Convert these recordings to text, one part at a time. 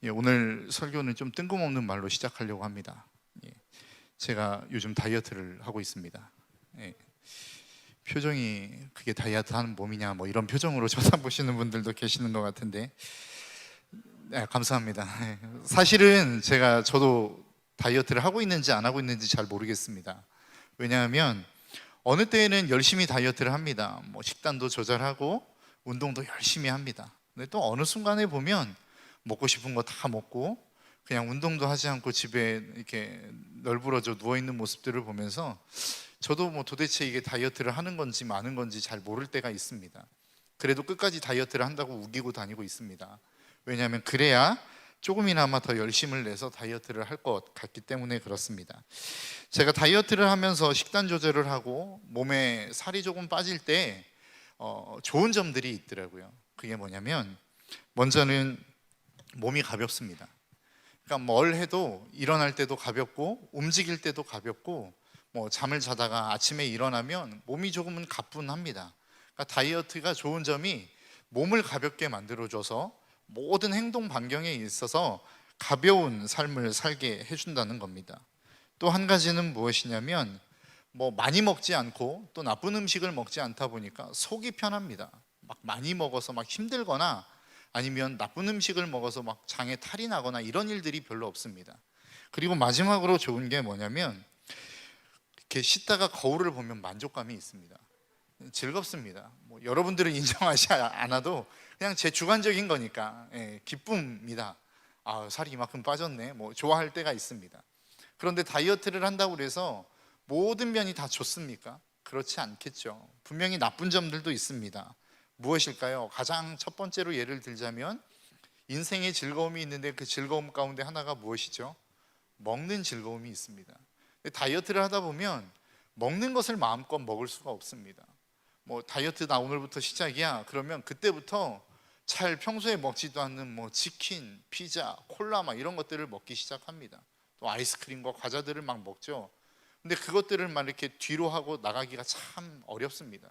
오늘 설교는 좀 뜬금없는 말로 시작하려고 합니다. 제가 요즘 다이어트를 하고 있습니다. 표정이 그게 다이어트 하는 몸이냐 뭐 이런 표정으로 쳐다보시는 분들도 계시는 것 같은데 감사합니다. 사실은 저도 다이어트를 하고 있는지 안 하고 있는지 잘 모르겠습니다. 왜냐하면 어느 때에는 열심히 다이어트를 합니다. 뭐 식단도 조절하고 운동도 열심히 합니다. 근데 또 어느 순간에 보면 먹고 싶은 거 다 먹고 그냥 운동도 하지 않고 집에 이렇게 널브러져 누워있는 모습들을 보면서 저도 뭐 도대체 이게 다이어트를 하는 건지 마는 건지 잘 모를 때가 있습니다. 그래도 끝까지 다이어트를 한다고 우기고 다니고 있습니다. 왜냐하면 그래야 조금이나마 더 열심을 내서 다이어트를 할 것 같기 때문에 그렇습니다. 제가 다이어트를 하면서 식단 조절을 하고 몸에 살이 조금 빠질 때 좋은 점들이 있더라고요. 그게 뭐냐면 먼저는 몸이 가볍습니다. 그러니까 뭘 해도 일어날 때도 가볍고 움직일 때도 가볍고 뭐 잠을 자다가 아침에 일어나면 몸이 조금은 가뿐합니다. 그러니까 다이어트가 좋은 점이 몸을 가볍게 만들어줘서 모든 행동 반경에 있어서 가벼운 삶을 살게 해준다는 겁니다. 또 한 가지는 무엇이냐면 뭐 많이 먹지 않고 또 나쁜 음식을 먹지 않다 보니까 속이 편합니다. 막 많이 먹어서 막 힘들거나 아니면 나쁜 음식을 먹어서 막 장에 탈이 나거나 이런 일들이 별로 없습니다. 그리고 마지막으로 좋은 게 뭐냐면 이렇게 씻다가 거울을 보면 만족감이 있습니다. 즐겁습니다. 뭐 여러분들은 인정하지 않아도 그냥 제 주관적인 거니까 기쁨입니다. 살이 이만큼 빠졌네 뭐 좋아할 때가 있습니다. 그런데 다이어트를 한다고 해서 모든 면이 다 좋습니까? 그렇지 않겠죠. 분명히 나쁜 점들도 있습니다. 무엇일까요? 가장 첫 번째로 예를 들자면 인생에 즐거움이 있는데 그 즐거움 가운데 하나가 무엇이죠? 먹는 즐거움이 있습니다. 다이어트를 하다 보면 먹는 것을 마음껏 먹을 수가 없습니다. 뭐 다이어트 나 오늘부터 시작이야 그러면 그때부터 잘 평소에 먹지도 않는 뭐 치킨, 피자, 콜라 막 이런 것들을 먹기 시작합니다. 또 아이스크림과 과자들을 막 먹죠. 근데 그것들을 막 이렇게 뒤로 하고 나가기가 참 어렵습니다.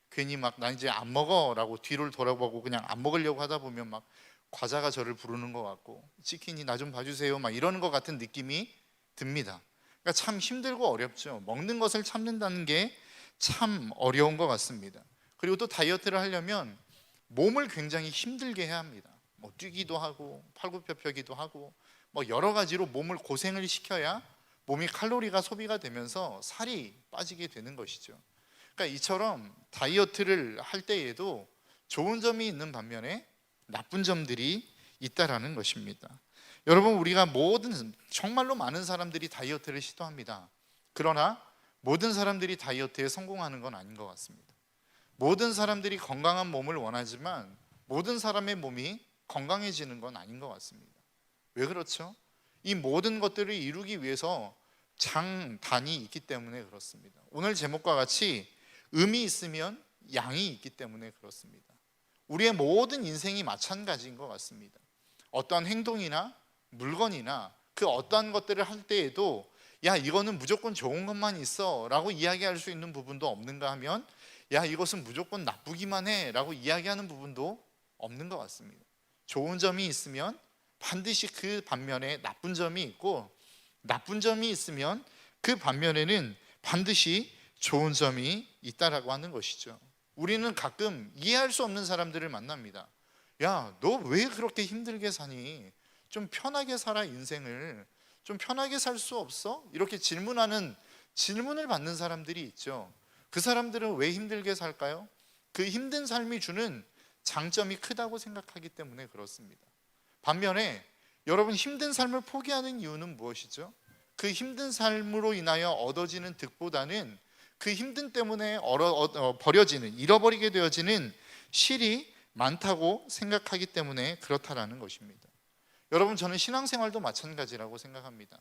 괜히 막 나 이제 안 먹어 라고 뒤를 돌아보고 그냥 안 먹으려고 하다 보면 막 과자가 저를 부르는 것 같고 치킨이 나 좀 봐주세요 막 이러는 것 같은 느낌이 듭니다. 그러니까 참 힘들고 어렵죠. 먹는 것을 참는다는 게 참 어려운 것 같습니다. 그리고 또 다이어트를 하려면 몸을 굉장히 힘들게 해야 합니다. 뭐 뛰기도 하고 팔굽혀펴기도 하고 뭐 여러 가지로 몸을 고생을 시켜야 몸이 칼로리가 소비가 되면서 살이 빠지게 되는 것이죠. 그러니까 이처럼 다이어트를 할 때에도 좋은 점이 있는 반면에 나쁜 점들이 있다라는 것입니다. 여러분 우리가 정말로 많은 사람들이 다이어트를 시도합니다. 그러나 모든 사람들이 다이어트에 성공하는 건 아닌 것 같습니다. 모든 사람들이 건강한 몸을 원하지만 모든 사람의 몸이 건강해지는 건 아닌 것 같습니다. 왜 그렇죠? 이 모든 것들을 이루기 위해서 장단이 있기 때문에 그렇습니다. 오늘 제목과 같이 음이 있으면 양이 있기 때문에 그렇습니다. 우리의 모든 인생이 마찬가지인 것 같습니다. 어떠한 행동이나 물건이나 그 어떠한 것들을 할 때에도 야 이거는 무조건 좋은 것만 있어 라고 이야기할 수 있는 부분도 없는가 하면 야 이것은 무조건 나쁘기만 해 라고 이야기하는 부분도 없는 것 같습니다. 좋은 점이 있으면 반드시 그 반면에 나쁜 점이 있고 나쁜 점이 있으면 그 반면에는 반드시 좋은 점이 있다라고 하는 것이죠. 우리는 가끔 이해할 수 없는 사람들을 만납니다. 야, 너 왜 그렇게 힘들게 사니? 좀 편하게 살아 인생을. 좀 편하게 살 수 없어? 이렇게 질문을 받는 사람들이 있죠. 그 사람들은 왜 힘들게 살까요? 그 힘든 삶이 주는 장점이 크다고 생각하기 때문에 그렇습니다. 반면에 여러분 힘든 삶을 포기하는 이유는 무엇이죠? 그 힘든 삶으로 인하여 얻어지는 득보다는 그 힘든 때문에 버려지는 잃어버리게 되어지는 실이 많다고 생각하기 때문에 그렇다라는 것입니다. 여러분 저는 신앙생활도 마찬가지라고 생각합니다.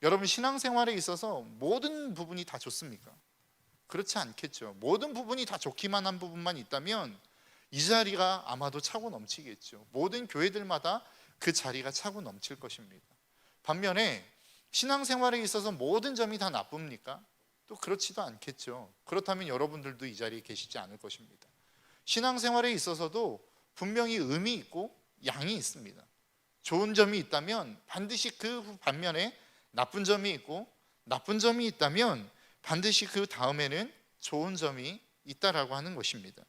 여러분 신앙생활에 있어서 모든 부분이 다 좋습니까? 그렇지 않겠죠. 모든 부분이 다 좋기만 한 부분만 있다면 이 자리가 아마도 차고 넘치겠죠. 모든 교회들마다 그 자리가 차고 넘칠 것입니다. 반면에 신앙생활에 있어서 모든 점이 다 나쁩니까? 또 그렇지도 않겠죠. 그렇다면 여러분들도 이 자리에 계시지 않을 것입니다. 신앙생활에 있어서도 분명히 음이 있고 양이 있습니다. 좋은 점이 있다면 반드시 그 반면에 나쁜 점이 있고, 나쁜 점이 있다면 반드시 그 다음에는 좋은 점이 있다라고 하는 것입니다.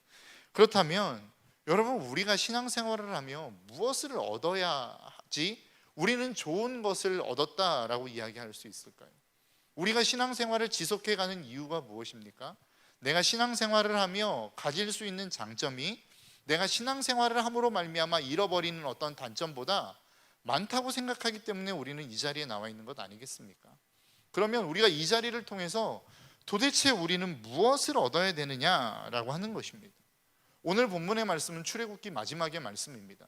그렇다면 여러분, 우리가 신앙생활을 하며 무엇을 얻어야지 우리는 좋은 것을 얻었다라고 이야기할 수 있을까요? 우리가 신앙생활을 지속해가는 이유가 무엇입니까? 내가 신앙생활을 하며 가질 수 있는 장점이 내가 신앙생활을 함으로 말미암아 잃어버리는 어떤 단점보다 많다고 생각하기 때문에 우리는 이 자리에 나와 있는 것 아니겠습니까? 그러면 우리가 이 자리를 통해서 도대체 우리는 무엇을 얻어야 되느냐라고 하는 것입니다. 오늘 본문의 말씀은 출애굽기 마지막의 말씀입니다.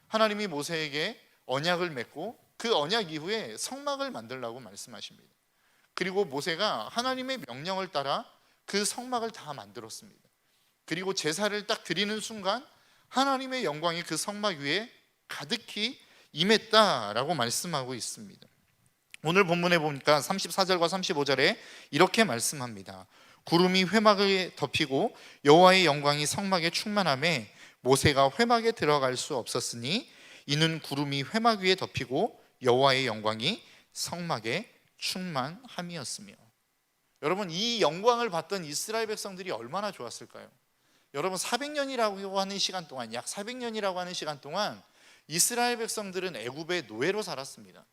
하나님이 모세에게 언약을 맺고 그 언약 이후에 성막을 만들라고 말씀하십니다. 그리고 모세가 하나님의 명령을 따라 그 성막을 다 만들었습니다. 그리고 제사를 딱 드리는 순간 하나님의 영광이 그 성막 위에 가득히 임했다라고 말씀하고 있습니다. 오늘 본문에 보니까 34절과 35절에 이렇게 말씀합니다. 구름이 회막을 덮이고 여호와의 영광이 성막에 충만하매 모세가 회막에 들어갈 수 없었으니 이는 구름이 회막 위에 덮이고 여호와의 영광이 성막에 충만함이었으며. 여러분, 이 영광을 봤던 이스라엘 백성들이 얼마나 좋았을까요? 여러분, 400년이라고 하는 시간 동안, 약 400년이라고 하는 시간 동안 이스라엘 백성들은 애굽의 노예로 살았습니다.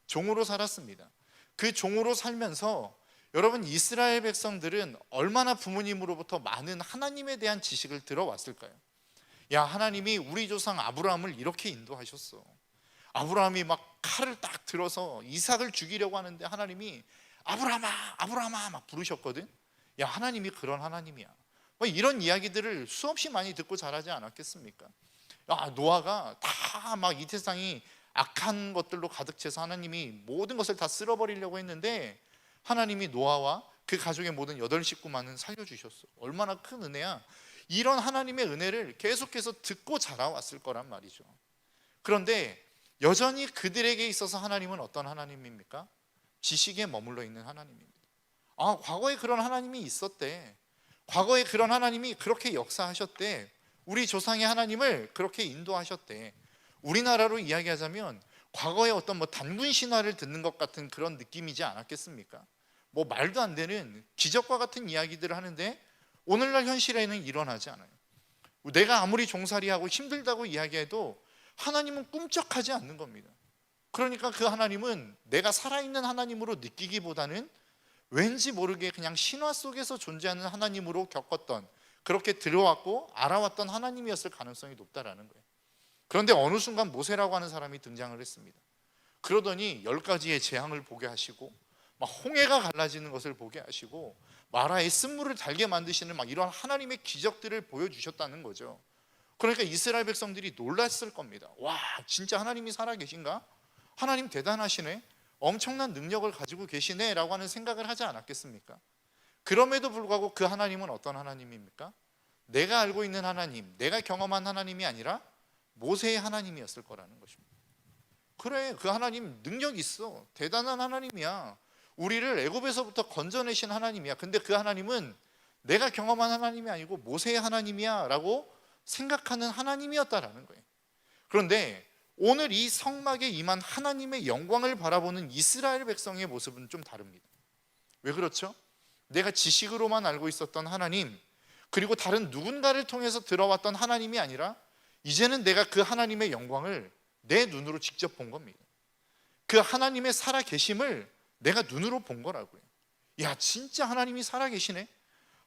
종으로 살았습니다. 그 종으로 살면서 여러분, 이스라엘 백성들은 얼마나 부모님으로부터 많은 하나님에 대한 지식을 들어왔을까요? 야, 하나님이 우리 조상 아브라함을 이렇게 인도하셨어. 아브라함이 막 칼을 딱 들어서 이삭을 죽이려고 하는데 하나님이 아브라함아, 아브라함아 막 부르셨거든. 야, 하나님이 그런 하나님이야. 뭐 이런 이야기들을 수없이 많이 듣고 자라지 않았겠습니까? 야, 노아가 다 막 이 세상이 악한 것들로 가득 차서 하나님이 모든 것을 다 쓸어버리려고 했는데 하나님이 노아와 그 가족의 모든 8식구만은 살려주셨어. 얼마나 큰 은혜야. 이런 하나님의 은혜를 계속해서 듣고 자라왔을 거란 말이죠. 그런데 여전히 그들에게 있어서 하나님은 어떤 하나님입니까? 지식에 머물러 있는 하나님입니다. 과거에 그런 하나님이 있었대. 과거에 그런 하나님이 그렇게 역사하셨대. 우리 조상의 하나님을 그렇게 인도하셨대. 우리나라로 이야기하자면 과거에 어떤 단군 신화를 듣는 것 같은 그런 느낌이지 않았겠습니까? 말도 안 되는 기적과 같은 이야기들을 하는데 오늘날 현실에는 일어나지 않아요. 내가 아무리 종살이하고 힘들다고 이야기해도 하나님은 꿈쩍하지 않는 겁니다. 그러니까 그 하나님은 내가 살아있는 하나님으로 느끼기보다는 왠지 모르게 그냥 신화 속에서 존재하는 하나님으로 겪었던, 그렇게 들어왔고 알아왔던 하나님이었을 가능성이 높다라는 거예요. 그런데 어느 순간 모세라고 하는 사람이 등장을 했습니다. 그러더니 10가지의 재앙을 보게 하시고 막 홍해가 갈라지는 것을 보게 하시고 마라의 쓴물을 달게 만드시는 이런 하나님의 기적들을 보여주셨다는 거죠. 그러니까 이스라엘 백성들이 놀랐을 겁니다. 와, 진짜 하나님이 살아계신가? 하나님 대단하시네, 엄청난 능력을 가지고 계시네 라고 하는 생각을 하지 않았겠습니까? 그럼에도 불구하고 그 하나님은 어떤 하나님입니까? 내가 알고 있는 하나님, 내가 경험한 하나님이 아니라 모세의 하나님이었을 거라는 것입니다. 그래, 그 하나님 능력 있어. 대단한 하나님이야. 우리를 애굽에서부터 건져내신 하나님이야. 근데 그 하나님은 내가 경험한 하나님이 아니고 모세의 하나님이야 라고 생각하는 하나님이었다라는 거예요. 그런데 오늘 이 성막에 임한 하나님의 영광을 바라보는 이스라엘 백성의 모습은 좀 다릅니다. 왜 그렇죠? 내가 지식으로만 알고 있었던 하나님, 그리고 다른 누군가를 통해서 들어왔던 하나님이 아니라 이제는 내가 그 하나님의 영광을 내 눈으로 직접 본 겁니다. 그 하나님의 살아계심을 내가 눈으로 본 거라고요. 야, 진짜 하나님이 살아계시네.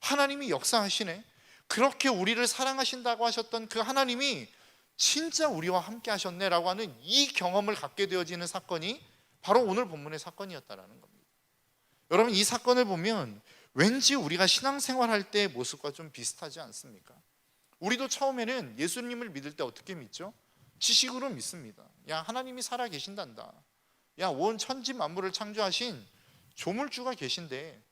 하나님이 역사하시네. 그렇게 우리를 사랑하신다고 하셨던 그 하나님이 진짜 우리와 함께 하셨네라고 하는 이 경험을 갖게 되어지는 사건이 바로 오늘 본문의 사건이었다라는 겁니다. 여러분, 이 사건을 보면 왠지 우리가 신앙생활할 때의 모습과 좀 비슷하지 않습니까? 우리도 처음에는 예수님을 믿을 때 어떻게 믿죠? 지식으로 믿습니다. 야, 하나님이 살아 계신단다. 야, 온 천지 만물을 창조하신 조물주가 계신데,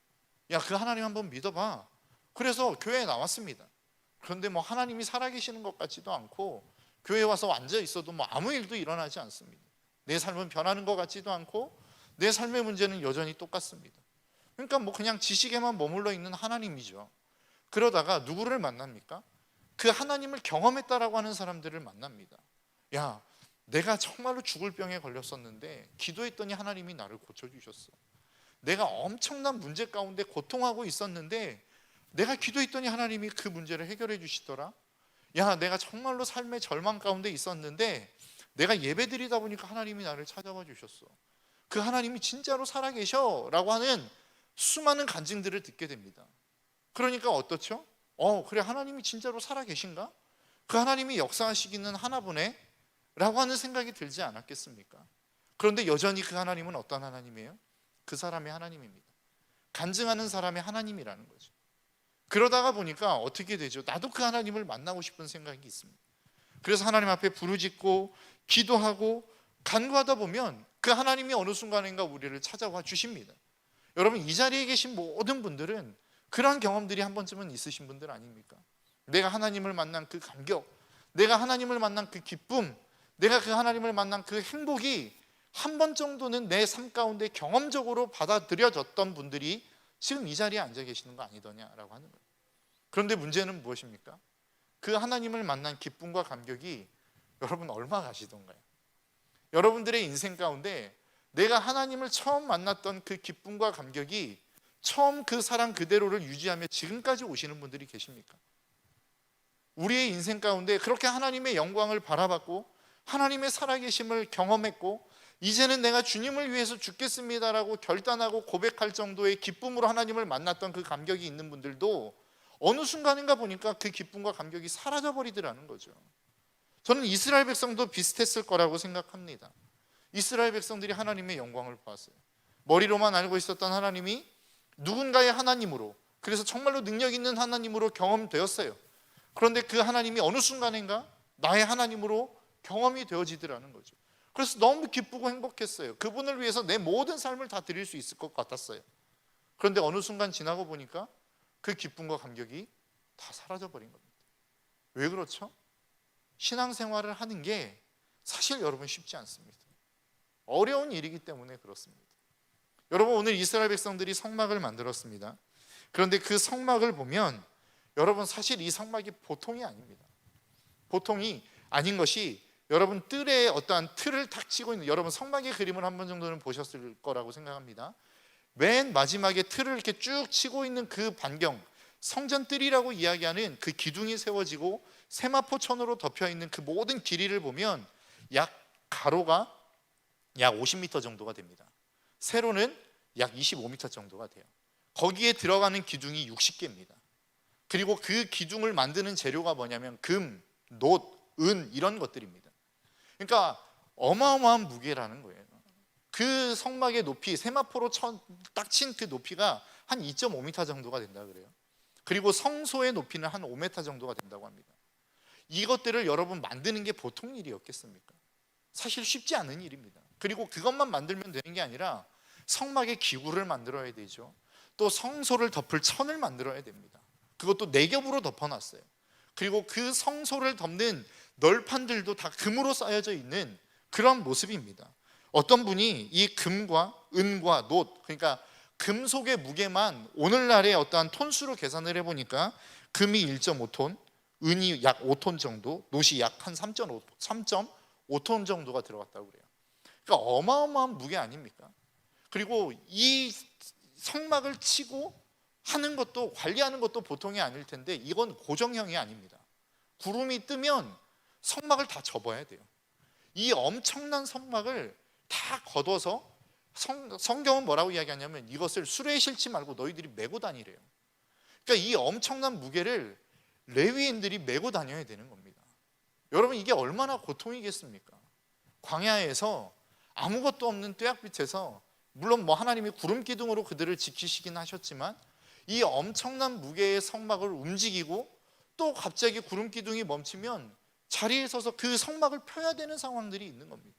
야, 그 하나님 한번 믿어봐. 그래서 교회에 나왔습니다. 그런데 하나님이 살아 계시는 것 같지도 않고, 교회에 와서 앉아 있어도 아무 일도 일어나지 않습니다. 내 삶은 변하는 것 같지도 않고 내 삶의 문제는 여전히 똑같습니다. 그러니까 그냥 지식에만 머물러 있는 하나님이죠. 그러다가 누구를 만납니까? 그 하나님을 경험했다라고 하는 사람들을 만납니다. 야, 내가 정말로 죽을 병에 걸렸었는데 기도했더니 하나님이 나를 고쳐주셨어. 내가 엄청난 문제 가운데 고통하고 있었는데 내가 기도했더니 하나님이 그 문제를 해결해 주시더라. 야, 내가 정말로 삶의 절망 가운데 있었는데 내가 예배드리다 보니까 하나님이 나를 찾아와 주셨어. 그 하나님이 진짜로 살아계셔 라고 하는 수많은 간증들을 듣게 됩니다. 그러니까 어떻죠? 그래, 하나님이 진짜로 살아계신가? 그 하나님이 역사하시기는 하나보네 라고 하는 생각이 들지 않았겠습니까? 그런데 여전히 그 하나님은 어떤 하나님이에요? 그 사람의 하나님입니다. 간증하는 사람의 하나님이라는 거죠. 그러다가 보니까 어떻게 되죠? 나도 그 하나님을 만나고 싶은 생각이 있습니다. 그래서 하나님 앞에 부르짖고 기도하고 간구하다 보면 그 하나님이 어느 순간인가 우리를 찾아와 주십니다. 여러분, 이 자리에 계신 모든 분들은 그러한 경험들이 한 번쯤은 있으신 분들 아닙니까? 내가 하나님을 만난 그 감격, 내가 하나님을 만난 그 기쁨, 내가 그 하나님을 만난 그 행복이 한 번 정도는 내 삶 가운데 경험적으로 받아들여졌던 분들이 지금 이 자리에 앉아 계시는 거 아니더냐라고 하는 거예요. 그런데 문제는 무엇입니까? 그 하나님을 만난 기쁨과 감격이 여러분 얼마 가시던가요? 여러분들의 인생 가운데 내가 하나님을 처음 만났던 그 기쁨과 감격이 처음 그 사랑 그대로를 유지하며 지금까지 오시는 분들이 계십니까? 우리의 인생 가운데 그렇게 하나님의 영광을 바라봤고 하나님의 살아계심을 경험했고 이제는 내가 주님을 위해서 죽겠습니다라고 결단하고 고백할 정도의 기쁨으로 하나님을 만났던 그 감격이 있는 분들도 어느 순간인가 보니까 그 기쁨과 감격이 사라져 버리더라는 거죠. 저는 이스라엘 백성도 비슷했을 거라고 생각합니다. 이스라엘 백성들이 하나님의 영광을 보았어요. 머리로만 알고 있었던 하나님이 누군가의 하나님으로, 그래서 정말로 능력 있는 하나님으로 경험되었어요. 그런데 그 하나님이 어느 순간인가 나의 하나님으로 경험이 되어지더라는 거죠. 그래서 너무 기쁘고 행복했어요. 그분을 위해서 내 모든 삶을 다 드릴 수 있을 것 같았어요. 그런데 어느 순간 지나고 보니까 그 기쁨과 감격이 다 사라져 버린 겁니다. 왜 그렇죠? 신앙생활을 하는 게 사실 여러분 쉽지 않습니다. 어려운 일이기 때문에 그렇습니다. 여러분, 오늘 이스라엘 백성들이 성막을 만들었습니다. 그런데 그 성막을 보면 여러분, 사실 이 성막이 보통이 아닙니다. 보통이 아닌 것이, 여러분 뜰에 어떠한 틀을 탁 치고 있는, 여러분 성막의 그림을 한 번 정도는 보셨을 거라고 생각합니다. 맨 마지막에 틀을 이렇게 쭉 치고 있는 그 반경, 성전 뜰이라고 이야기하는 그 기둥이 세워지고 세마포천으로 덮여 있는 그 모든 길이를 보면 약 가로가 약 50m 정도가 됩니다. 세로는 약 25m 정도가 돼요. 거기에 들어가는 기둥이 60개입니다. 그리고 그 기둥을 만드는 재료가 뭐냐면 금, 놋, 은 이런 것들입니다. 그러니까 어마어마한 무게라는 거예요. 그 성막의 높이, 세마포로 딱 친 그 높이가 한 2.5m 정도가 된다 그래요. 그리고 성소의 높이는 한 5m 정도가 된다고 합니다. 이것들을 여러분 만드는 게 보통 일이었겠습니까? 사실 쉽지 않은 일입니다. 그리고 그것만 만들면 되는 게 아니라 성막의 기구를 만들어야 되죠. 또 성소를 덮을 천을 만들어야 됩니다. 그것도 4겹으로 덮어놨어요. 그리고 그 성소를 덮는 널판들도 다 금으로 쌓여져 있는 그런 모습입니다. 어떤 분이 이 금과 은과 놋, 그러니까 금속의 무게만 오늘날의 어떠한 톤수로 계산을 해보니까 금이 1.5톤, 은이 약 5톤 정도, 놋이 약 한 3.5톤 정도가 들어갔다고 그래요. 그러니까 어마어마한 무게 아닙니까? 그리고 이 성막을 치고 하는 것도, 관리하는 것도 보통이 아닐 텐데 이건 고정형이 아닙니다. 구름이 뜨면 성막을 다 접어야 돼요. 이 엄청난 성막을 다 걷어서 성경은 뭐라고 이야기하냐면 이것을 수레에 실지 말고 너희들이 메고 다니래요. 그러니까 이 엄청난 무게를 레위인들이 메고 다녀야 되는 겁니다. 여러분, 이게 얼마나 고통이겠습니까? 광야에서 아무것도 없는 뙤약 밑에서, 물론 뭐 하나님이 구름 기둥으로 그들을 지키시긴 하셨지만 이 엄청난 무게의 성막을 움직이고 또 갑자기 구름 기둥이 멈추면 자리에 서서 그 성막을 펴야 되는 상황들이 있는 겁니다.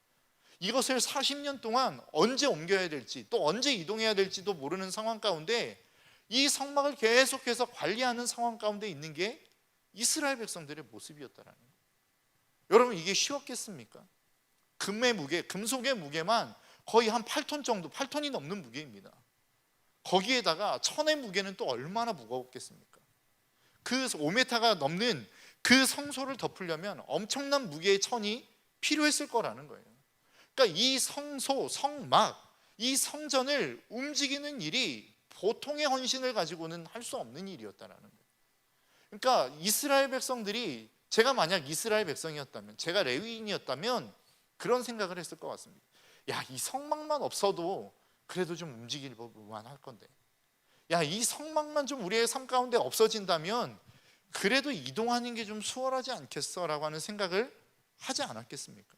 이것을 40년 동안 언제 옮겨야 될지 또 언제 이동해야 될지도 모르는 상황 가운데 이 성막을 계속해서 관리하는 상황 가운데 있는 게 이스라엘 백성들의 모습이었다라는 거예요. 여러분, 이게 쉬웠겠습니까? 금의 무게, 금속의 무게만 거의 한 8톤 정도, 8톤이 넘는 무게입니다. 거기에다가 천의 무게는 또 얼마나 무거웠겠습니까? 그 5m가 넘는 그 성소를 덮으려면 엄청난 무게의 천이 필요했을 거라는 거예요. 그러니까 이 성소, 성막, 이 성전을 움직이는 일이 보통의 헌신을 가지고는 할 수 없는 일이었다라는 거예요. 그러니까 이스라엘 백성들이, 제가 만약 이스라엘 백성이었다면, 제가 레위인이었다면 그런 생각을 했을 것 같습니다. 야, 이 성막만 없어도 그래도 좀 움직일 법만 할 건데, 야, 이 성막만 좀 우리의 삶 가운데 없어진다면 그래도 이동하는 게 좀 수월하지 않겠어? 라고 하는 생각을 하지 않았겠습니까?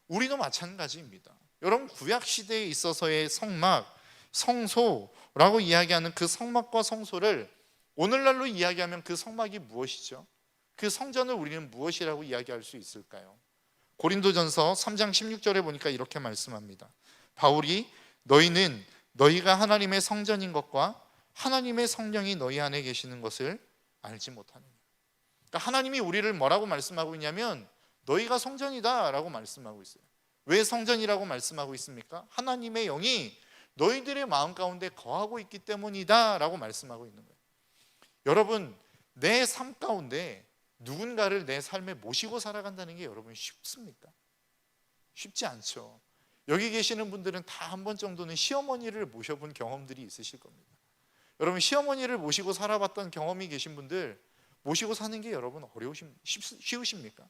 우리도 마찬가지입니다. 여러분, 구약시대에 있어서의 성막, 성소라고 이야기하는 그 성막과 성소를 오늘날로 이야기하면 그 성막이 무엇이죠? 그 성전을 우리는 무엇이라고 이야기할 수 있을까요? 고린도전서 3장 16절에 보니까 이렇게 말씀합니다. 바울이 너희는 너희가 하나님의 성전인 것과 하나님의 성령이 너희 안에 계시는 것을 알지 못하느냐. 그러니까 하나님이 우리를 뭐라고 말씀하고 있냐면 너희가 성전이다 라고 말씀하고 있어요. 왜 성전이라고 말씀하고 있습니까? 하나님의 영이 너희들의 마음 가운데 거하고 있기 때문이다 라고 말씀하고 있는 거예요. 여러분, 내 삶 가운데 누군가를 내 삶에 모시고 살아간다는 게 여러분 쉽습니까? 쉽지 않죠. 여기 계시는 분들은 다 한 번 정도는 시어머니를 모셔본 경험들이 있으실 겁니다. 여러분, 시어머니를 모시고 살아봤던 경험이 계신 분들, 모시고 사는 게 여러분 쉬우십니까?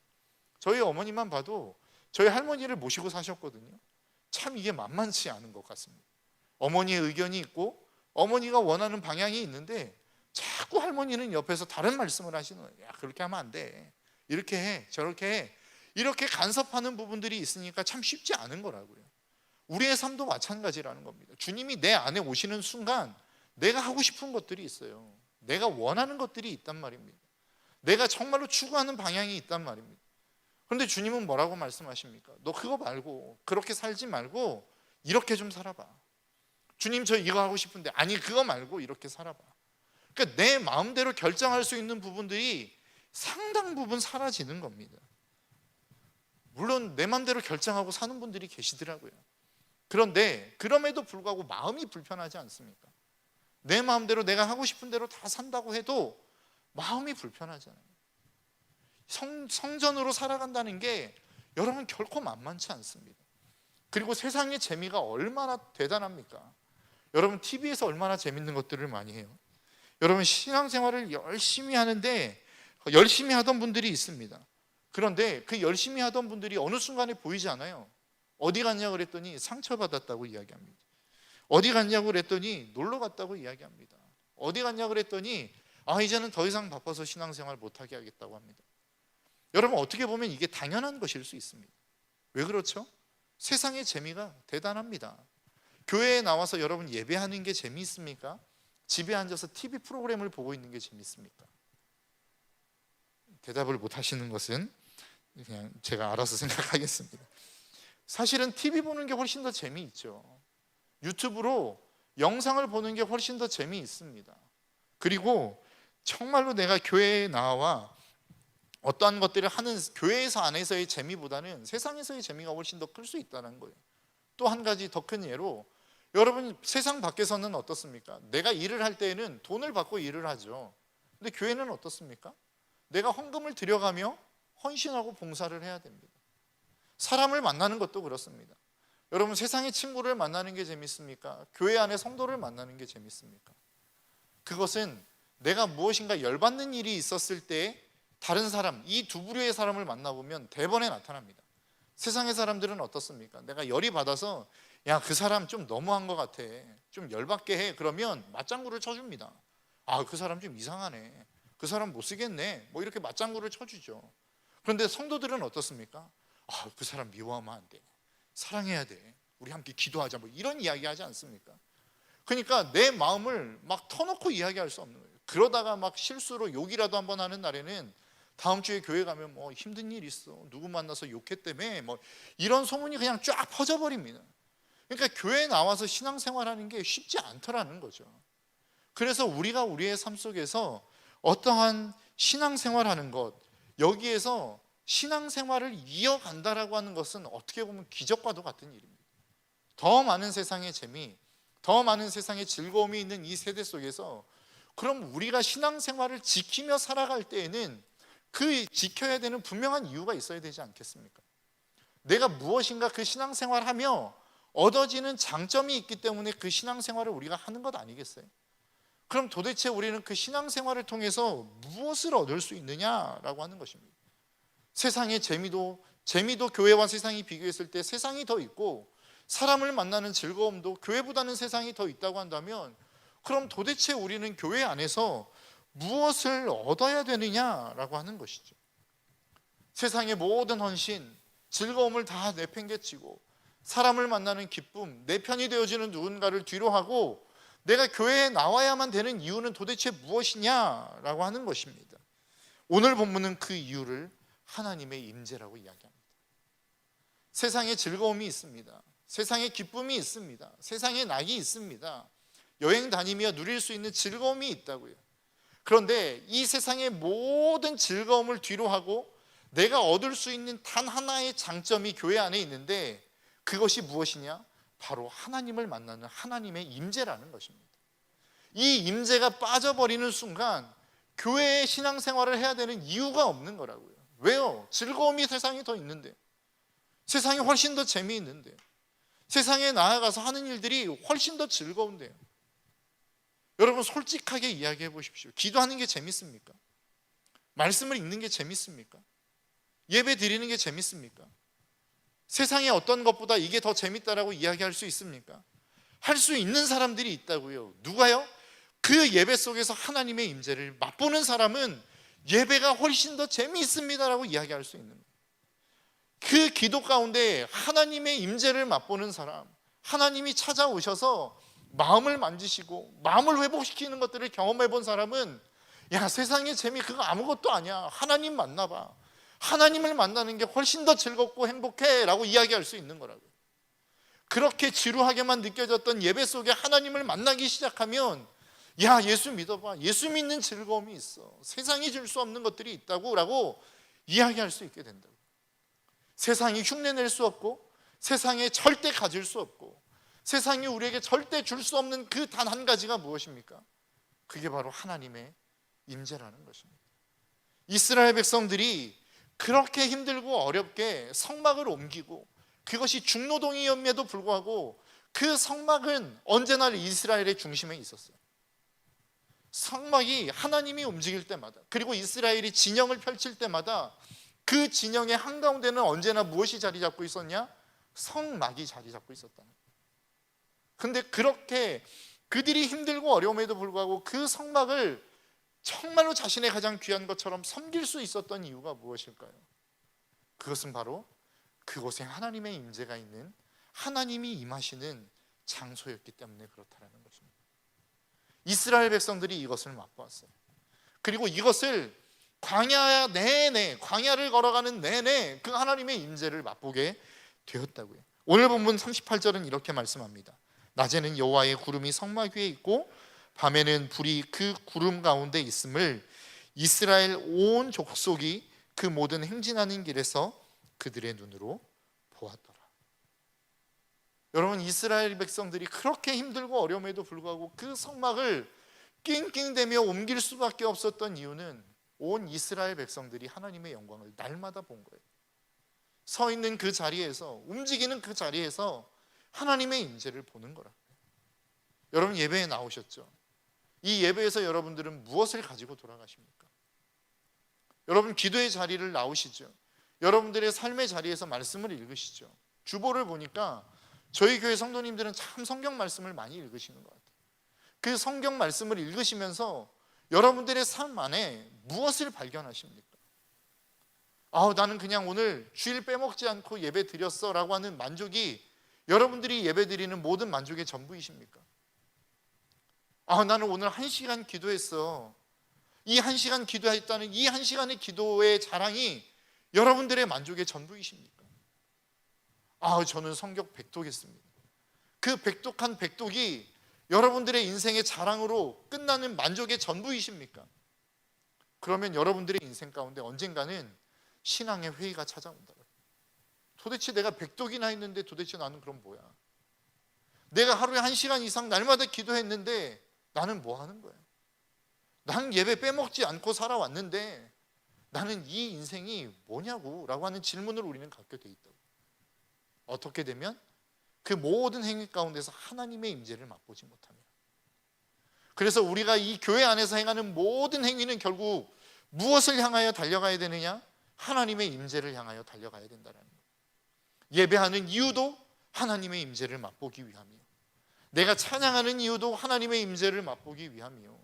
저희 어머니만 봐도 저희 할머니를 모시고 사셨거든요. 참 이게 만만치 않은 것 같습니다. 어머니의 의견이 있고 어머니가 원하는 방향이 있는데 자꾸 할머니는 옆에서 다른 말씀을 하시는 거예요. 야, 그렇게 하면 안 돼, 이렇게 해, 저렇게 해, 이렇게 간섭하는 부분들이 있으니까 참 쉽지 않은 거라고요. 우리의 삶도 마찬가지라는 겁니다. 주님이 내 안에 오시는 순간 내가 하고 싶은 것들이 있어요. 내가 원하는 것들이 있단 말입니다. 내가 정말로 추구하는 방향이 있단 말입니다. 그런데 주님은 뭐라고 말씀하십니까? 너 그거 말고, 그렇게 살지 말고 이렇게 좀 살아봐. 주님, 저 이거 하고 싶은데, 아니 그거 말고 이렇게 살아봐. 그러니까 내 마음대로 결정할 수 있는 부분들이 상당 부분 사라지는 겁니다. 물론 내 마음대로 결정하고 사는 분들이 계시더라고요. 그런데 그럼에도 불구하고 마음이 불편하지 않습니까? 내 마음대로 내가 하고 싶은 대로 다 산다고 해도 마음이 불편하잖아요. 성전으로 살아간다는 게 여러분 결코 만만치 않습니다. 그리고 세상의 재미가 얼마나 대단합니까? 여러분, TV에서 얼마나 재밌는 것들을 많이 해요. 여러분, 신앙생활을 열심히 하는데 열심히 하던 분들이 있습니다. 그런데 그 열심히 하던 분들이 어느 순간에 보이지 않아요. 어디 갔냐고 그랬더니 상처받았다고 이야기합니다. 어디 갔냐고 그랬더니 놀러 갔다고 이야기합니다. 어디 갔냐고 그랬더니 이제는 더 이상 바빠서 신앙생활 못하게 하겠다고 합니다. 여러분, 어떻게 보면 이게 당연한 것일 수 있습니다. 왜 그렇죠? 세상의 재미가 대단합니다. 교회에 나와서 여러분 예배하는 게 재미있습니까? 집에 앉아서 TV 프로그램을 보고 있는 게 재미있습니까? 대답을 못 하시는 것은 그냥 제가 알아서 생각하겠습니다. 사실은 TV 보는 게 훨씬 더 재미있죠. 유튜브로 영상을 보는 게 훨씬 더 재미있습니다. 그리고 정말로 내가 교회에 나와 어떠한 것들을 하는 교회에서 안에서의 재미보다는 세상에서의 재미가 훨씬 더 클 수 있다는 거예요. 또 한 가지 더 큰 예로, 여러분 세상 밖에서는 어떻습니까? 내가 일을 할 때에는 돈을 받고 일을 하죠. 근데 교회는 어떻습니까? 내가 헌금을 들여가며 헌신하고 봉사를 해야 됩니다. 사람을 만나는 것도 그렇습니다. 여러분, 세상의 친구를 만나는 게 재밌습니까? 교회 안에 성도를 만나는 게 재밌습니까? 그것은 내가 무엇인가 열받는 일이 있었을 때 다른 사람, 이 두 부류의 사람을 만나보면 대번에 나타납니다. 세상의 사람들은 어떻습니까? 내가 열이 받아서 야, 그 사람 좀 너무한 것 같아, 좀 열받게 해, 그러면 맞장구를 쳐줍니다. 그 사람 좀 이상하네, 그 사람 못 쓰겠네, 뭐 이렇게 맞장구를 쳐주죠. 그런데 성도들은 어떻습니까? 그 사람 미워하면 안 돼, 사랑해야 돼, 우리 함께 기도하자, 뭐 이런 이야기 하지 않습니까? 그러니까 내 마음을 막 터놓고 이야기할 수 없는 거예요. 그러다가 막 실수로 욕이라도 한번 하는 날에는 다음 주에 교회 가면 뭐 힘든 일 있어, 누구 만나서 욕했다며, 뭐 이런 소문이 그냥 쫙 퍼져버립니다. 그러니까 교회에 나와서 신앙생활하는 게 쉽지 않더라는 거죠. 그래서 우리가 우리의 삶 속에서 어떠한 신앙생활하는 것, 여기에서 신앙생활을 이어간다라고 하는 것은 어떻게 보면 기적과도 같은 일입니다. 더 많은 세상의 재미, 더 많은 세상의 즐거움이 있는 이 세대 속에서 그럼 우리가 신앙생활을 지키며 살아갈 때에는 그 지켜야 되는 분명한 이유가 있어야 되지 않겠습니까? 내가 무엇인가 그 신앙생활하며 얻어지는 장점이 있기 때문에 그 신앙생활을 우리가 하는 것 아니겠어요? 그럼 도대체 우리는 그 신앙생활을 통해서 무엇을 얻을 수 있느냐라고 하는 것입니다. 세상의 재미도 교회와 세상이 비교했을 때 세상이 더 있고, 사람을 만나는 즐거움도 교회보다는 세상이 더 있다고 한다면, 그럼 도대체 우리는 교회 안에서 무엇을 얻어야 되느냐라고 하는 것이죠. 세상의 모든 헌신, 즐거움을 다 내팽개치고 사람을 만나는 기쁨, 내 편이 되어지는 누군가를 뒤로 하고 내가 교회에 나와야만 되는 이유는 도대체 무엇이냐라고 하는 것입니다. 오늘 본문은 그 이유를 하나님의 임재라고 이야기합니다. 세상에 즐거움이 있습니다. 세상에 기쁨이 있습니다. 세상에 낙이 있습니다. 여행 다니며 누릴 수 있는 즐거움이 있다고요. 그런데 이 세상의 모든 즐거움을 뒤로 하고 내가 얻을 수 있는 단 하나의 장점이 교회 안에 있는데, 그것이 무엇이냐? 바로 하나님을 만나는 하나님의 임재라는 것입니다. 이 임재가 빠져버리는 순간 교회의 신앙생활을 해야 되는 이유가 없는 거라고요. 왜요? 즐거움이 세상에 더 있는데, 세상이 훨씬 더 재미있는데, 세상에 나아가서 하는 일들이 훨씬 더 즐거운데요. 여러분, 솔직하게 이야기해 보십시오. 기도하는 게 재밌습니까? 말씀을 읽는 게 재밌습니까? 예배 드리는 게 재밌습니까? 세상의 어떤 것보다 이게 더 재밌다라고 이야기할 수 있습니까? 할 수 있는 사람들이 있다고요. 누가요? 그 예배 속에서 하나님의 임재를 맛보는 사람은 예배가 훨씬 더 재미있습니다라고 이야기할 수 있는 거예요. 그 기도 가운데 하나님의 임재를 맛보는 사람, 하나님이 찾아오셔서 마음을 만지시고 마음을 회복시키는 것들을 경험해 본 사람은, 야, 세상의 재미 그거 아무것도 아니야. 하나님 만나봐. 하나님을 만나는 게 훨씬 더 즐겁고 행복해 라고 이야기할 수 있는 거라고요. 그렇게 지루하게만 느껴졌던 예배 속에 하나님을 만나기 시작하면, 야, 예수 믿어봐. 예수 믿는 즐거움이 있어. 세상이 줄 수 없는 것들이 있다고 라고 이야기할 수 있게 된다고. 세상이 흉내낼 수 없고, 세상에 절대 가질 수 없고, 세상이 우리에게 절대 줄 수 없는 그 단 한 가지가 무엇입니까? 그게 바로 하나님의 임재라는 것입니다. 이스라엘 백성들이 그렇게 힘들고 어렵게 성막을 옮기고, 그것이 중노동이었음에도 불구하고 그 성막은 언제나 이스라엘의 중심에 있었어요. 성막이 하나님이 움직일 때마다, 그리고 이스라엘이 진영을 펼칠 때마다 그 진영의 한가운데는 언제나 무엇이 자리 잡고 있었냐? 성막이 자리 잡고 있었다는 거예요. 근데 그렇게 그들이 힘들고 어려움에도 불구하고 그 성막을 정말로 자신의 가장 귀한 것처럼 섬길 수 있었던 이유가 무엇일까요? 그것은 바로 그곳에 하나님의 임재가 있는, 하나님이 임하시는 장소였기 때문에 그렇다는 것입니다. 이스라엘 백성들이 이것을 맛보았어요. 그리고 이것을 광야 내내, 광야를 걸어가는 내내 그 하나님의 임재를 맛보게 되었다고요. 오늘 본문 38절은 이렇게 말씀합니다. 낮에는 여호와의 구름이 성막 위에 있고 밤에는 불이 그 구름 가운데 있음을 이스라엘 온 족속이 그 모든 행진하는 길에서 그들의 눈으로 보았더라. 여러분, 이스라엘 백성들이 그렇게 힘들고 어려움에도 불구하고 그 성막을 낑낑대며 옮길 수밖에 없었던 이유는 온 이스라엘 백성들이 하나님의 영광을 날마다 본 거예요. 서 있는 그 자리에서, 움직이는 그 자리에서 하나님의 임재를 보는 거라. 여러분, 예배에 나오셨죠? 이 예배에서 여러분들은 무엇을 가지고 돌아가십니까? 여러분, 기도의 자리를 나오시죠? 여러분들의 삶의 자리에서 말씀을 읽으시죠? 주보를 보니까 저희 교회 성도님들은 참 성경 말씀을 많이 읽으시는 것 같아요. 그 성경 말씀을 읽으시면서 여러분들의 삶 안에 무엇을 발견하십니까? 나는 그냥 오늘 주일 빼먹지 않고 예배 드렸어 라고 하는 만족이 여러분들이 예배 드리는 모든 만족의 전부이십니까? 나는 오늘 1시간 기도했어. 이 1시간 기도했다는 이 1시간의 기도의 자랑이 여러분들의 만족의 전부이십니까? 저는 성경 백독했습니다. 그 백독한 백독이 여러분들의 인생의 자랑으로 끝나는 만족의 전부이십니까? 그러면 여러분들의 인생 가운데 언젠가는 신앙의 회의가 찾아온다. 도대체 내가 백독이나 했는데 도대체 나는 그럼 뭐야? 내가 하루에 1시간 이상 날마다 기도했는데 나는 뭐 하는 거야? 난 예배 빼먹지 않고 살아왔는데 나는 이 인생이 뭐냐고 라고 하는 질문을 우리는 갖게 돼 있다고. 어떻게 되면 그 모든 행위 가운데서 하나님의 임재를 맛보지 못하며, 그래서 우리가 이 교회 안에서 행하는 모든 행위는 결국 무엇을 향하여 달려가야 되느냐? 하나님의 임재를 향하여 달려가야 된다는 거예요. 예배하는 이유도 하나님의 임재를 맛보기 위함이요, 내가 찬양하는 이유도 하나님의 임재를 맛보기 위함이요,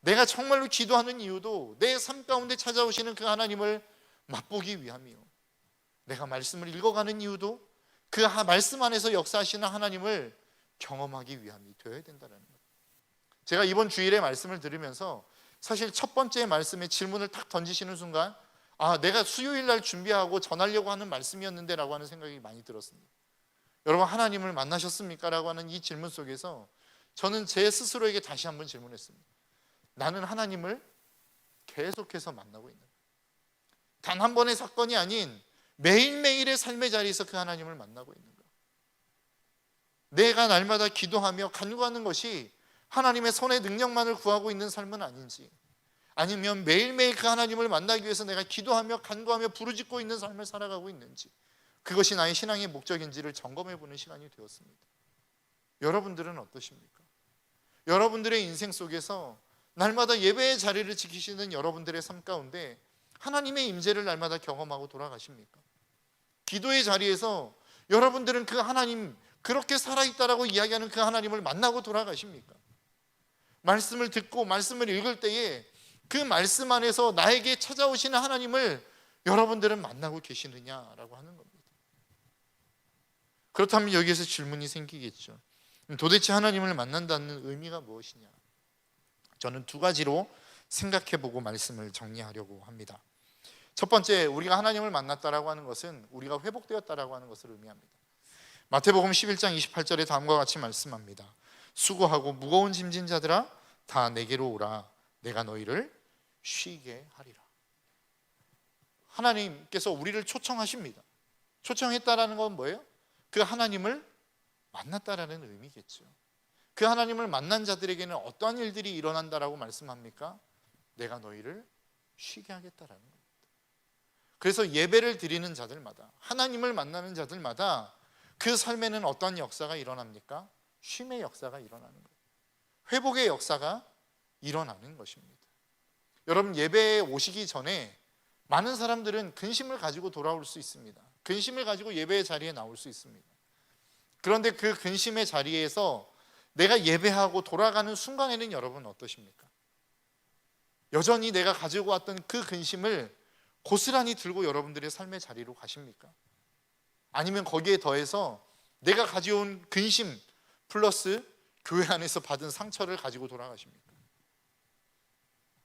내가 정말로 기도하는 이유도 내 삶 가운데 찾아오시는 그 하나님을 맛보기 위함이요, 내가 말씀을 읽어가는 이유도 그 말씀 안에서 역사하시는 하나님을 경험하기 위함이 되어야 된다는 거예요. 제가 이번 주일에 말씀을 들으면서 사실 첫 번째 말씀에 질문을 탁 던지시는 순간, 내가 수요일 날 준비하고 전하려고 하는 말씀이었는데 라고 하는 생각이 많이 들었습니다. 여러분, 하나님을 만나셨습니까? 라고 하는 이 질문 속에서 저는 제 스스로에게 다시 한번 질문했습니다. 나는 하나님을 계속해서 만나고 있는, 단 한 번의 사건이 아닌 매일매일의 삶의 자리에서 그 하나님을 만나고 있는 거예요. 내가 날마다 기도하며 간구하는 것이 하나님의 손의 능력만을 구하고 있는 삶은 아닌지, 아니면 매일매일 그 하나님을 만나기 위해서 내가 기도하며 간구하며 부르짖고 있는 삶을 살아가고 있는지, 그것이 나의 신앙의 목적인지를 점검해보는 시간이 되었습니다. 여러분들은 어떠십니까? 여러분들의 인생 속에서 날마다 예배의 자리를 지키시는 여러분들의 삶 가운데 하나님의 임재를 날마다 경험하고 돌아가십니까? 기도의 자리에서 여러분들은 그 하나님, 그렇게 살아있다라고 이야기하는 그 하나님을 만나고 돌아가십니까? 말씀을 듣고 말씀을 읽을 때에 그 말씀 안에서 나에게 찾아오시는 하나님을 여러분들은 만나고 계시느냐라고 하는 겁니다. 그렇다면 여기에서 질문이 생기겠죠. 도대체 하나님을 만난다는 의미가 무엇이냐? 저는 두 가지로 생각해보고 말씀을 정리하려고 합니다. 첫 번째, 우리가 하나님을 만났다라고 하는 것은 우리가 회복되었다라고 하는 것을 의미합니다. 마태복음 11장 28절에 다음과 같이 말씀합니다. 수고하고 무거운 짐진 자들아 다 내게로 오라, 내가 너희를 쉬게 하리라. 하나님께서 우리를 초청하십니다. 초청했다라는 건 뭐예요? 그 하나님을 만났다라는 의미겠죠. 그 하나님을 만난 자들에게는 어떠한 일들이 일어난다라고 말씀합니까? 내가 너희를 쉬게 하겠다라는 겁니다. 그래서 예배를 드리는 자들마다, 하나님을 만나는 자들마다 그 삶에는 어떤 역사가 일어납니까? 쉼의 역사가 일어나는 거예요. 회복의 역사가 일어나는 것입니다. 여러분, 예배에 오시기 전에 많은 사람들은 근심을 가지고 돌아올 수 있습니다. 근심을 가지고 예배의 자리에 나올 수 있습니다. 그런데 그 근심의 자리에서 내가 예배하고 돌아가는 순간에는 여러분 어떠십니까? 여전히 내가 가지고 왔던 그 근심을 고스란히 들고 여러분들의 삶의 자리로 가십니까? 아니면 거기에 더해서 내가 가져온 근심 플러스 교회 안에서 받은 상처를 가지고 돌아가십니까?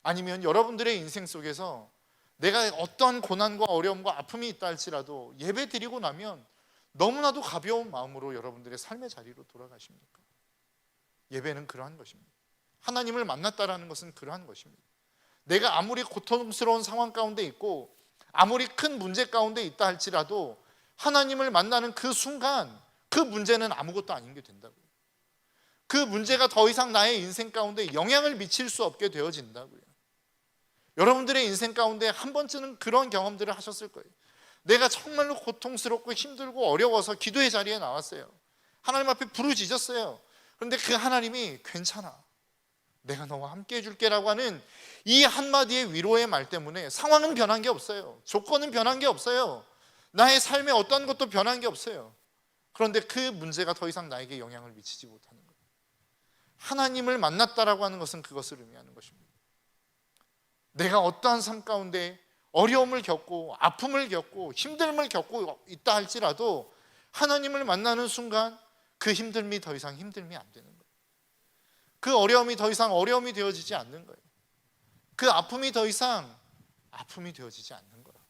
아니면 여러분들의 인생 속에서 내가 어떠한 고난과 어려움과 아픔이 있다 할지라도 예배 드리고 나면 너무나도 가벼운 마음으로 여러분들의 삶의 자리로 돌아가십니까? 예배는 그러한 것입니다. 하나님을 만났다라는 것은 그러한 것입니다. 내가 아무리 고통스러운 상황 가운데 있고 아무리 큰 문제 가운데 있다 할지라도 하나님을 만나는 그 순간 그 문제는 아무것도 아닌 게 된다고요. 그 문제가 더 이상 나의 인생 가운데 영향을 미칠 수 없게 되어진다고요. 여러분들의 인생 가운데 한 번쯤은 그런 경험들을 하셨을 거예요. 내가 정말로 고통스럽고 힘들고 어려워서 기도의 자리에 나왔어요. 하나님 앞에 부르짖었어요. 그런데 그 하나님이 괜찮아, 내가 너와 함께 해줄게 라고 하는 이 한마디의 위로의 말 때문에 상황은 변한 게 없어요. 조건은 변한 게 없어요. 나의 삶에 어떤 것도 변한 게 없어요. 그런데 그 문제가 더 이상 나에게 영향을 미치지 못하는 거예요. 하나님을 만났다라고 하는 것은 그것을 의미하는 것입니다. 내가 어떠한 삶 가운데 어려움을 겪고 아픔을 겪고 힘듦을 겪고 있다 할지라도 하나님을 만나는 순간 그 힘듦이 더 이상 힘듦이 안 되는 거예요. 그 어려움이 더 이상 어려움이 되어지지 않는 거예요. 그 아픔이 더 이상 아픔이 되어지지 않는 거예요.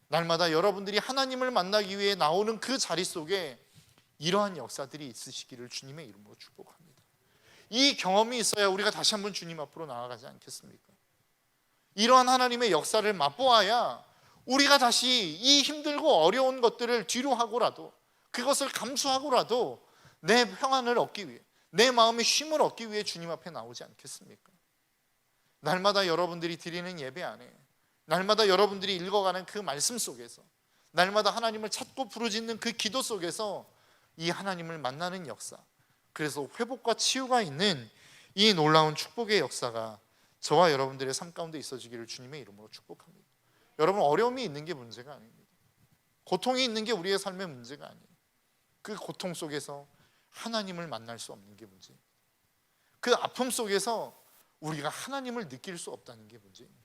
날마다 여러분들이 하나님을 만나기 위해 나오는 그 자리 속에 이러한 역사들이 있으시기를 주님의 이름으로 축복합니다. 이 경험이 있어야 우리가 다시 한번 주님 앞으로 나아가지 않겠습니까? 이러한 하나님의 역사를 맛보아야 우리가 다시 이 힘들고 어려운 것들을 뒤로 하고라도, 그것을 감수하고라도 내 평안을 얻기 위해, 내 마음의 쉼을 얻기 위해 주님 앞에 나오지 않겠습니까? 날마다 여러분들이 드리는 예배 안에 날마다 여러분들이 읽어가는 그 말씀 속에서, 날마다 하나님을 찾고 부르짖는 그 기도 속에서 이 하나님을 만나는 역사, 그래서 회복과 치유가 있는 이 놀라운 축복의 역사가 저와 여러분들의 삶 가운데 있어지기를 주님의 이름으로 축복합니다. 여러분, 어려움이 있는 게 문제가 아닙니다. 고통이 있는 게 우리의 삶의 문제가 아니에요. 그 고통 속에서 하나님을 만날 수 없는 게 문제입니다. 그 아픔 속에서 우리가 하나님을 느낄 수 없다는 게 문제입니다.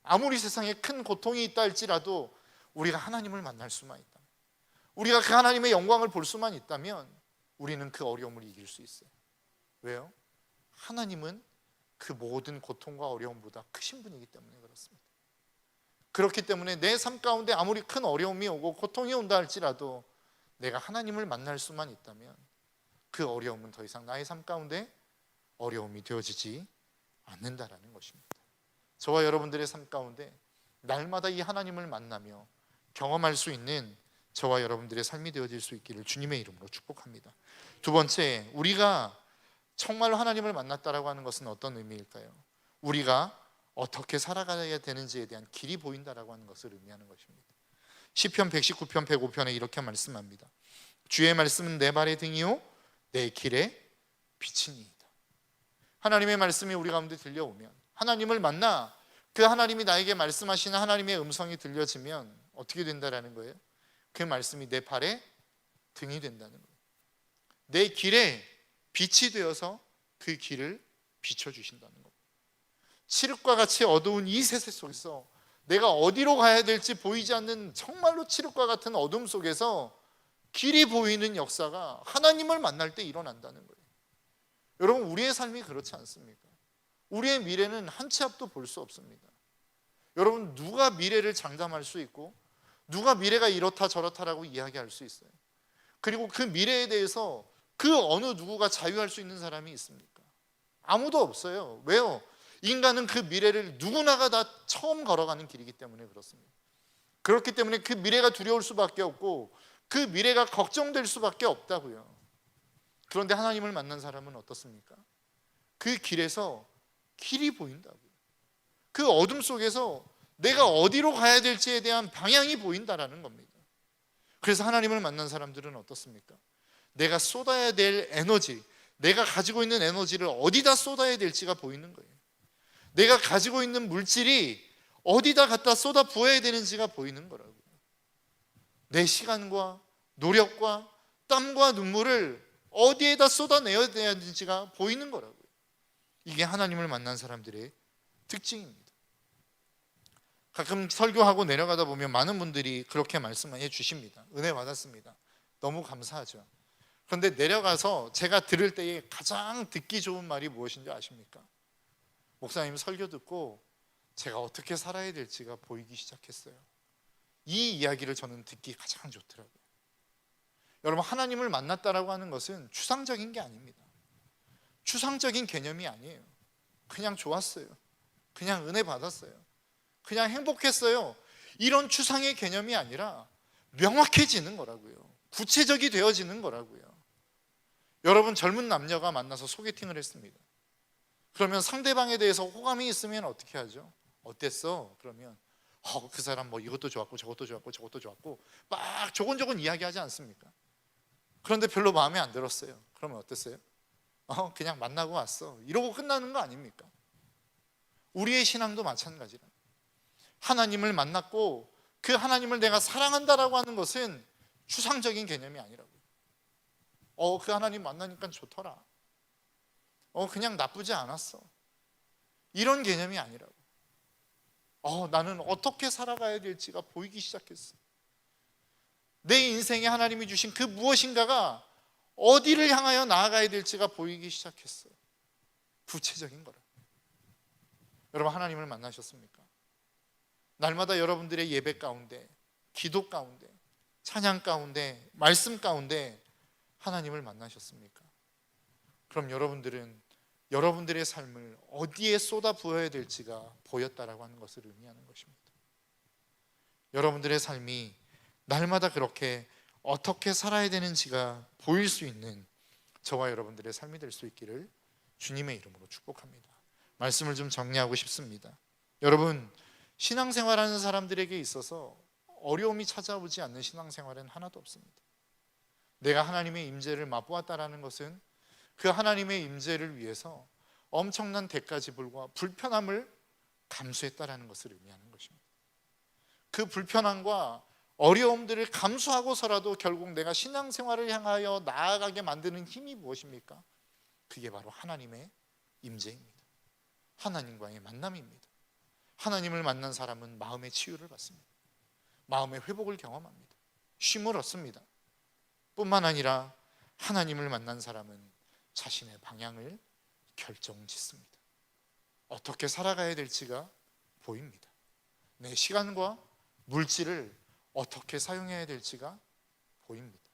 아무리 세상에 큰 고통이 있다 할지라도 우리가 하나님을 만날 수만 있다면, 우리가 그 하나님의 영광을 볼 수만 있다면 우리는 그 어려움을 이길 수 있어요. 왜요? 하나님은 그 모든 고통과 어려움보다 크신 분이기 때문에 그렇습니다. 그렇기 때문에 내 삶 가운데 아무리 큰 어려움이 오고 고통이 온다 할지라도 내가 하나님을 만날 수만 있다면 그 어려움은 더 이상 나의 삶 가운데 어려움이 되어지지 않는다라는 것입니다. 저와 여러분들의 삶 가운데 날마다 이 하나님을 만나며 경험할 수 있는 저와 여러분들의 삶이 되어질 수 있기를 주님의 이름으로 축복합니다. 두 번째, 우리가 정말로 하나님을 만났다라고 하는 것은 어떤 의미일까요? 우리가 어떻게 살아가야 되는지에 대한 길이 보인다라고 하는 것을 의미하는 것입니다. 시편 119편 105편에 이렇게 말씀합니다. 주의 말씀은 내 발의 등이요 내 길의 빛이니이다. 하나님의 말씀이 우리 가운데 들려오면, 하나님을 만나 그 하나님이 나에게 말씀하시는 하나님의 음성이 들려지면 어떻게 된다라는 거예요? 그 말씀이 내 발의 등이 된다는 거예요. 내 길에 빛이 되어서 그 길을 비춰주신다는 겁니다. 칠흑과 같이 어두운 이 세상 속에서 내가 어디로 가야 될지 보이지 않는 정말로 칠흑과 같은 어둠 속에서 길이 보이는 역사가 하나님을 만날 때 일어난다는 거예요. 여러분, 우리의 삶이 그렇지 않습니까? 우리의 미래는 한 치 앞도 볼 수 없습니다. 여러분, 누가 미래를 장담할 수 있고 누가 미래가 이렇다 저렇다라고 이야기할 수 있어요? 그리고 그 미래에 대해서 그 어느 누구가 자유할 수 있는 사람이 있습니까? 아무도 없어요. 왜요? 인간은 그 미래를 누구나가 다 처음 걸어가는 길이기 때문에 그렇습니다. 그렇기 때문에 그 미래가 두려울 수밖에 없고 그 미래가 걱정될 수밖에 없다고요. 그런데 하나님을 만난 사람은 어떻습니까? 그 길에서 길이 보인다고요. 그 어둠 속에서 내가 어디로 가야 될지에 대한 방향이 보인다라는 겁니다. 그래서 하나님을 만난 사람들은 어떻습니까? 내가 쏟아야 될 에너지, 내가 가지고 있는 에너지를 어디다 쏟아야 될지가 보이는 거예요. 내가 가지고 있는 물질이 어디다 갖다 쏟아 부어야 되는지가 보이는 거라고요. 내 시간과 노력과 땀과 눈물을 어디에다 쏟아내야 되는지가 보이는 거라고요. 이게 하나님을 만난 사람들의 특징입니다. 가끔 설교하고 내려가다 보면 많은 분들이 그렇게 말씀해 주십니다. 은혜 받았습니다. 너무 감사하죠. 그런데 내려가서 제가 들을 때에 가장 듣기 좋은 말이 무엇인지 아십니까? 목사님 설교 듣고 제가 어떻게 살아야 될지가 보이기 시작했어요. 이 이야기를 저는 듣기 가장 좋더라고요. 여러분, 하나님을 만났다라고 하는 것은 추상적인 게 아닙니다. 추상적인 개념이 아니에요. 그냥 좋았어요. 그냥 은혜 받았어요. 그냥 행복했어요. 이런 추상의 개념이 아니라 명확해지는 거라고요. 구체적이 되어지는 거라고요. 여러분, 젊은 남녀가 만나서 소개팅을 했습니다. 그러면 상대방에 대해서 호감이 있으면 어떻게 하죠? 어땠어? 그러면 그 사람 뭐 이것도 좋았고 저것도 좋았고 저것도 좋았고 막 조곤조곤 이야기하지 않습니까? 그런데 별로 마음에 안 들었어요. 그러면 어땠어요? 그냥 만나고 왔어. 이러고 끝나는 거 아닙니까? 우리의 신앙도 마찬가지라. 하나님을 만났고 그 하나님을 내가 사랑한다라고 하는 것은 추상적인 개념이 아니라고요. 그 하나님 만나니까 좋더라. 그냥 나쁘지 않았어. 이런 개념이 아니라고. 나는 어떻게 살아가야 될지가 보이기 시작했어. 내 인생에 하나님이 주신 그 무엇인가가 어디를 향하여 나아가야 될지가 보이기 시작했어. 구체적인 거라. 여러분, 하나님을 만나셨습니까? 날마다 여러분들의 예배 가운데, 기도 가운데, 찬양 가운데, 말씀 가운데 하나님을 만나셨습니까? 그럼 여러분들은 여러분들의 삶을 어디에 쏟아 부어야 될지가 보였다라고 하는 것을 의미하는 것입니다. 여러분들의 삶이 날마다 그렇게 어떻게 살아야 되는지가 보일 수 있는 저와 여러분들의 삶이 될 수 있기를 주님의 이름으로 축복합니다. 말씀을 좀 정리하고 싶습니다. 여러분, 신앙생활하는 사람들에게 있어서 어려움이 찾아오지 않는 신앙생활은 하나도 없습니다. 내가 하나님의 임재를 맛보았다라는 것은 그 하나님의 임재를 위해서 엄청난 대가 지불과 불편함을 감수했다라는 것을 의미하는 것입니다. 그 불편함과 어려움들을 감수하고서라도 결국 내가 신앙생활을 향하여 나아가게 만드는 힘이 무엇입니까? 그게 바로 하나님의 임재입니다. 하나님과의 만남입니다. 하나님을 만난 사람은 마음의 치유를 받습니다. 마음의 회복을 경험합니다. 쉼을 얻습니다. 뿐만 아니라 하나님을 만난 사람은 자신의 방향을 결정짓습니다. 어떻게 살아가야 될지가 보입니다. 내 시간과 물질을 어떻게 사용해야 될지가 보입니다.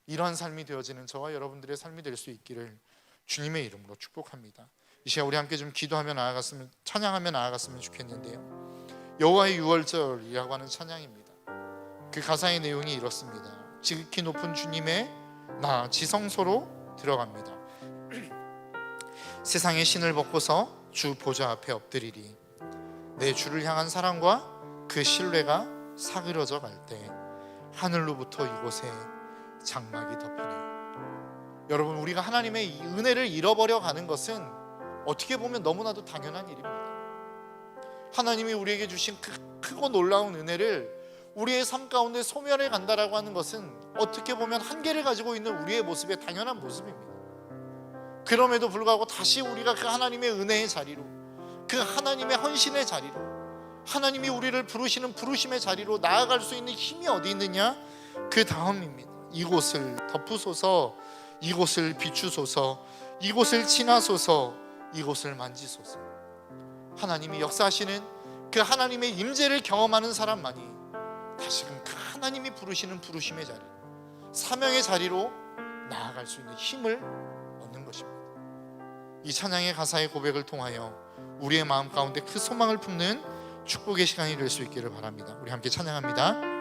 이러한 삶이 되어지는 저와 여러분들의 삶이 될 수 있기를 주님의 이름으로 축복합니다. 이 시간 우리 함께 좀 기도하며 나아갔으면, 찬양하며 나아갔으면 좋겠는데요, 여호와의 유월절이라고 하는 찬양입니다. 그 가사의 내용이 이렇습니다. 지극히 높은 주님의 나 지성소로 들어갑니다. 세상의 신을 벗고서 주 보좌 앞에 엎드리리. 내 주를 향한 사랑과 그 신뢰가 사그러져 갈 때 하늘로부터 이곳에 장막이 덮이네요. 여러분, 우리가 하나님의 이 은혜를 잃어버려 가는 것은 어떻게 보면 너무나도 당연한 일입니다. 하나님이 우리에게 주신 그 크고 놀라운 은혜를 우리의 삶 가운데 소멸해 간다라고 하는 것은 어떻게 보면 한계를 가지고 있는 우리의 모습의 당연한 모습입니다. 그럼에도 불구하고 다시 우리가 그 하나님의 은혜의 자리로, 그 하나님의 헌신의 자리로, 하나님이 우리를 부르시는 부르심의 자리로 나아갈 수 있는 힘이 어디 있느냐? 그 다음입니다. 이곳을 덮으소서, 이곳을 비추소서, 이곳을 지나소서, 이곳을 만지소서. 하나님이 역사하시는 그 하나님의 임재를 경험하는 사람만이 다시금 그 하나님이 부르시는 부르심의 자리, 사명의 자리로 나아갈 수 있는 힘을 얻는 것입니다. 이 찬양의 가사의 고백을 통하여 우리의 마음 가운데 그 소망을 품는 축복의 시간이 될 수 있기를 바랍니다. 우리 함께 찬양합니다.